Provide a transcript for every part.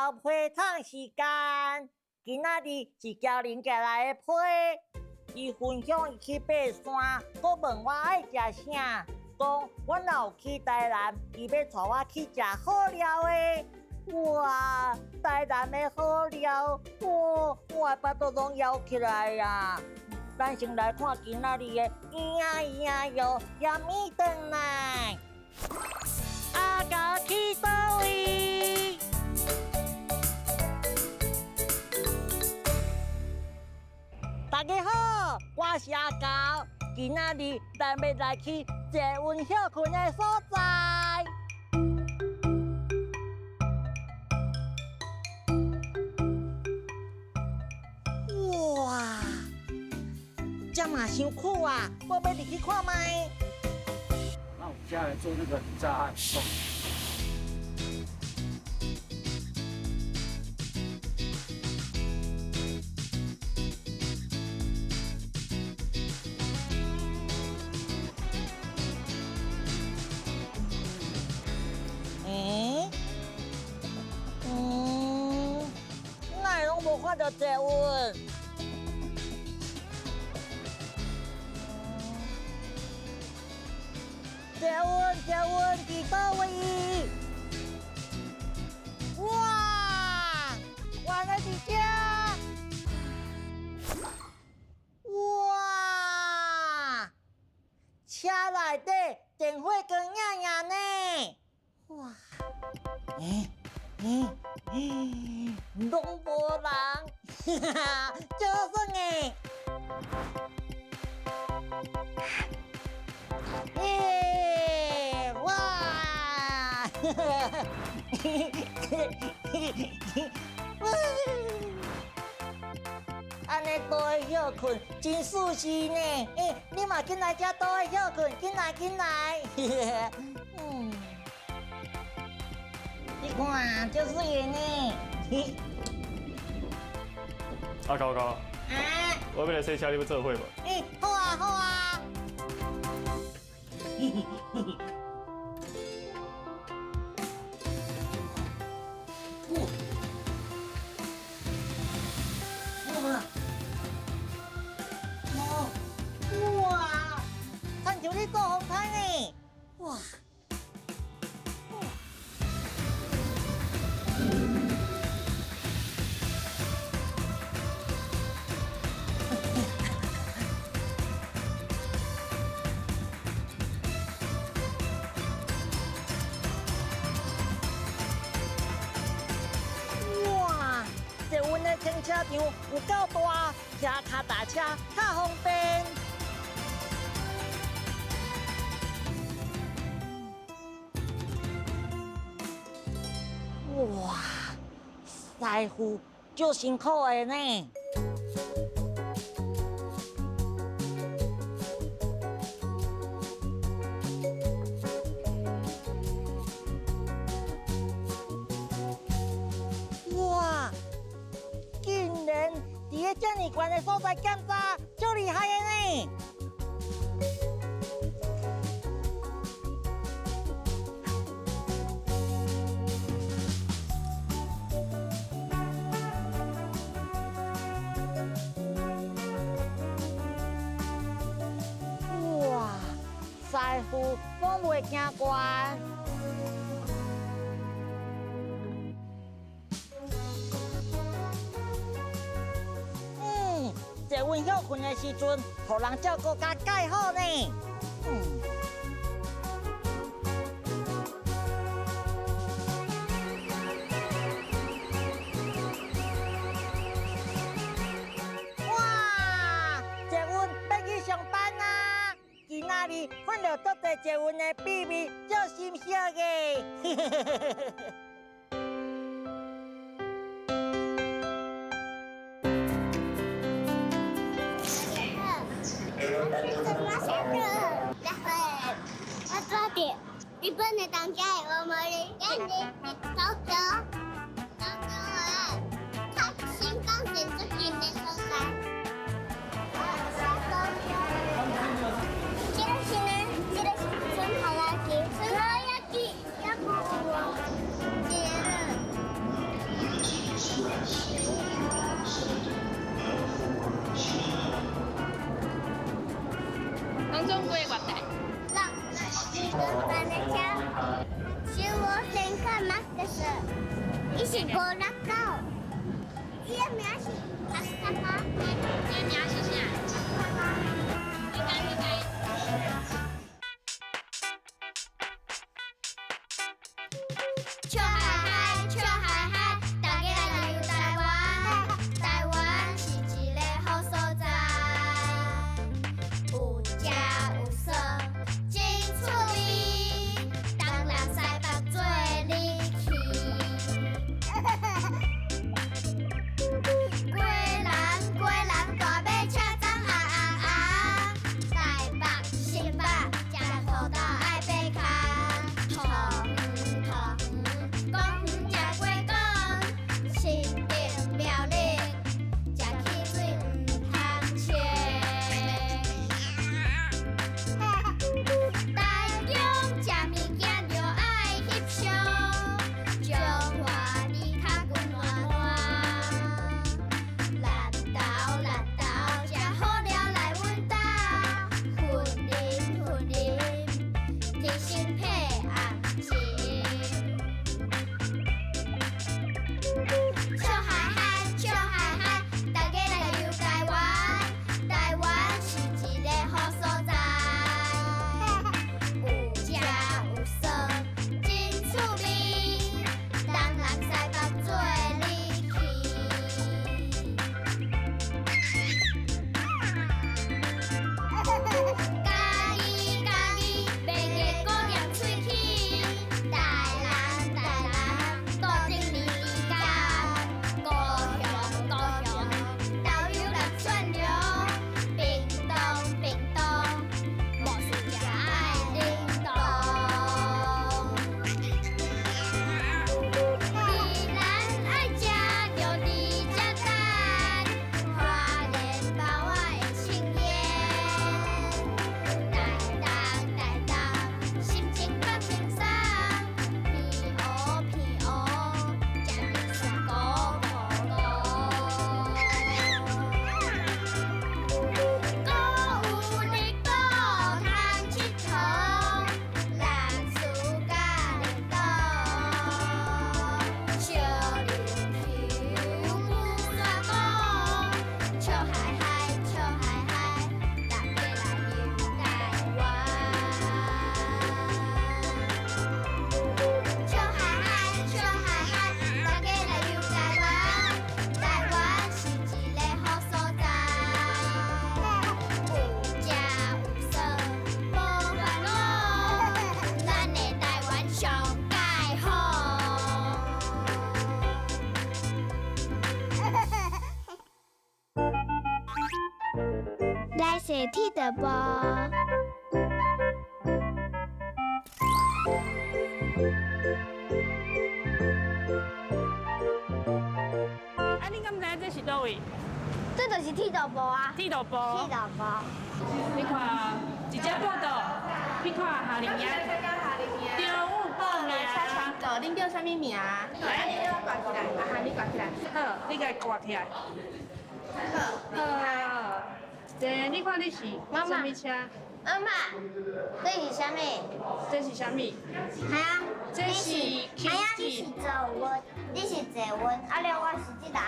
交配糖时间，今仔日是交林家来的配。伊分享伊去爬山，佮问我爱食啥，讲我若有去台南，伊要带我去食好料的。哇，台南的好料，我的巴肚拢枵起来呀！咱先来看今仔日的咿呀咿呀哟，呀咪顿来。阿高去倒位？大家好，我是阿高，今仔日咱要来去坐温休困的所在。哇，这嘛伤酷啊！我要入去看卖。那我们接下来做那个炸案。哪会拢无看到坐温？坐温伫倒位？哇，原来伫遮！哇，车内底电火光亮亮呢！哇，拢无人，哈哈，就算诶！耶！哇！安尼倒会休困，真舒适呢。你嘛紧来遮倒会休困，紧来。你看，就水的呢。阿高，我要来说车，你要做伙无？好啊。哇！看像你做红毯呢，哇！哇！这阮的停车场有够大，骑脚踏车较方便。哇，师傅足辛苦的呢。哇，竟然伫个这么悬的所在检查，足厉害的呢！师傅拢袂惊悬，坐温休困的时阵，互人照顾甲介好呢。哇，坐温要去上班啊！今仔日看到足侪坐温的秘密，足心惜个。日本的当家的大盛り、東京は新幹線と近で紹介。チラシね、チラシ、そのはがき、やこを入れる。在那跳，是我先看那个是，伊是五六九，伊的名是阿斯卡巴，伊的名是啥？笑嗨嗨，笑嗨嗨，大家来游台湾，台湾是一个好所在。有食有耍，真趣味，东南西北做你去。过人大马车站啊，台北新北吃土豆爱爬脚，土鱼讲鱼吃过港，新竹苗栗吃汽水唔通切。台中吃物件就爱翕相，中华你较温暖暖。烂豆吃好料来阮家，混啉，提心配红心。笑嗨嗨，大家来游台湾，台湾是一个好所在。有食有耍，真趣味，东南西北做你去。家己，袂个顾念喙齿，台南，多顶年家，高雄，豆油来串流，屏东，莫是食爱冷冻。宜兰爱食就伫遮等，花莲包我的青烟。台东，心情较轻松，偏黑，吃面线糊。古有日古通佚佗，人事甲冷冻，小琉球不煞讲，笑嗨嗨，大家来游台湾。笑嗨嗨，大家来游台湾，台湾是一个好所在。有食有耍，无烦恼，咱的台湾上介好。来坐铁道部。啊，你敢知影这是倒位？这就是铁道部啊，铁道部。铁道部。你看，一只报道，你看下面影，中午报名。恁叫啥物名？来，你挂起来，你挂起来。好，你甲伊挂起来。好。这你看你是妈妈什么车？妈妈，这是啥物？这是啥物？系啊，这是系啊，你是坐稳，你是坐稳，啊了我是这台。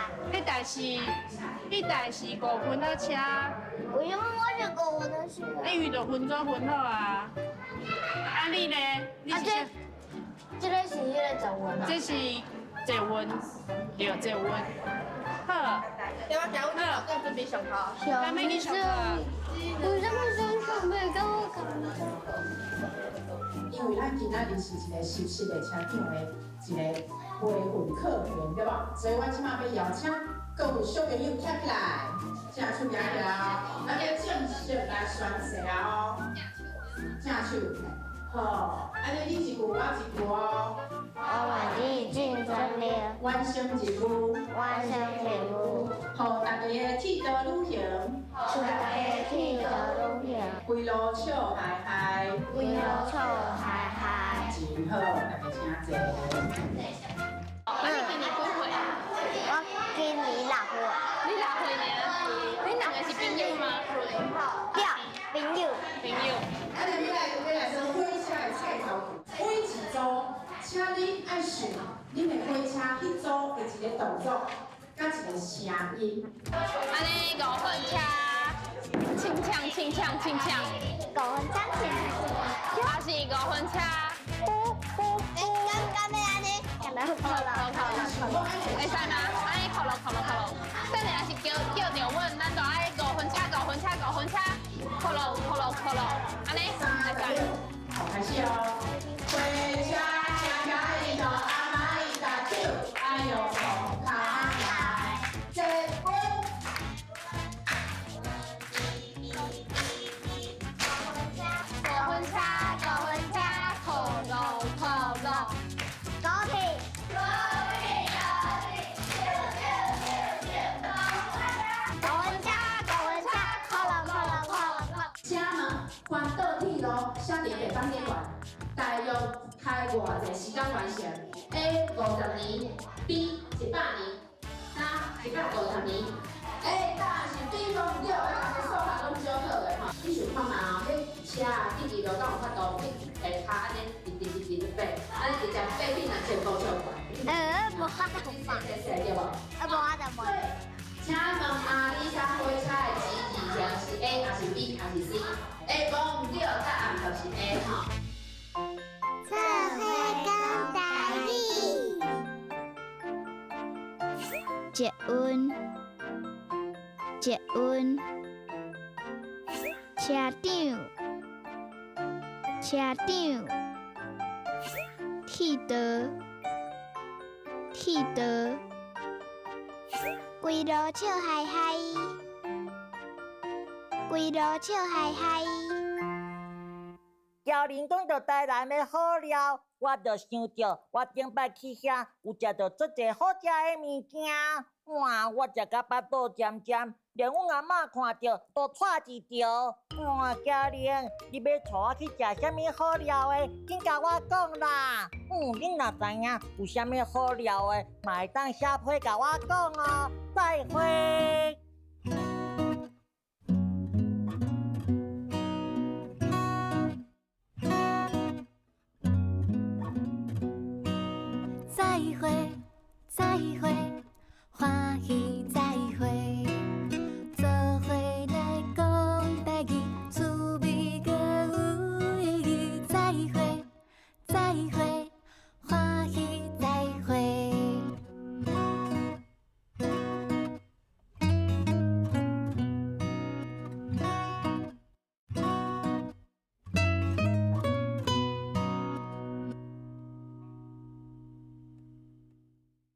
迄台是5分的车，为什么我是坐稳的是？你遇到分装分好啊。啊你呢？你是啥？这个是迄个坐稳啊。这是坐稳，对，坐稳。好。对，我今日要准备上课。咱要去上课。为什么上课袂跟我讲？因为咱今仔日是一个熟悉的车长的一个培训课程，对吧？所以我即马要邀请各位小朋友站起来，正手举起来哦，咱要正式来宣誓哦。正手，好，安尼你一句我一句哦。我愿意尽全力完成任务，完成任务，互大家的铁道旅行，出大家铁道旅行，规路笑嗨嗨，规路笑嗨嗨。真好，大家请坐。你今年几岁？我今年6岁。你6岁呢？你两个是朋友吗？对，朋友。朋友。啊，你来说分享一下作，甲一个声音。安尼5分车，轻枪轻枪轻枪，5分车轻枪，还是5分车。干咩安尼？靠咯，会使吗？安尼靠咯。等下是叫着阮，咱就爱5分车，靠咯，安尼会使。好，开始哦。火车车甲伊头，阿妈伊搭手，哎呦放卡来，坐稳。5分車，靠咯，高鐵。车门环岛铁路写伫地方阶段，大约开偌济时间完成 ？A 50年 ，B 100年，C 150年。A 答案是 B 讲唔对，我大家数学拢少好的吼。你想看嘛？迄车记记就敢有法度去下骹安尼直爬，安尼直接爬去若全部超过。無法度放，对无？無法度放。請問阿里山火車的指字形是 A 還是 B 還是 C？A 講唔對，答案就是 A 吼。做伙講台語。接吻，車長，鐵道，規路笑嗨嗨。教练讲到台南的好料，我就想到我顶摆去遐有食到足济好食的物件，哇！我食甲巴肚尖尖，连阮阿嬷看到都踹一条。哇！教练，你要带我去食啥物好料的？紧甲我讲啦！你若知影有啥物好料的，嘛会当写批甲我讲哦。再会。再会，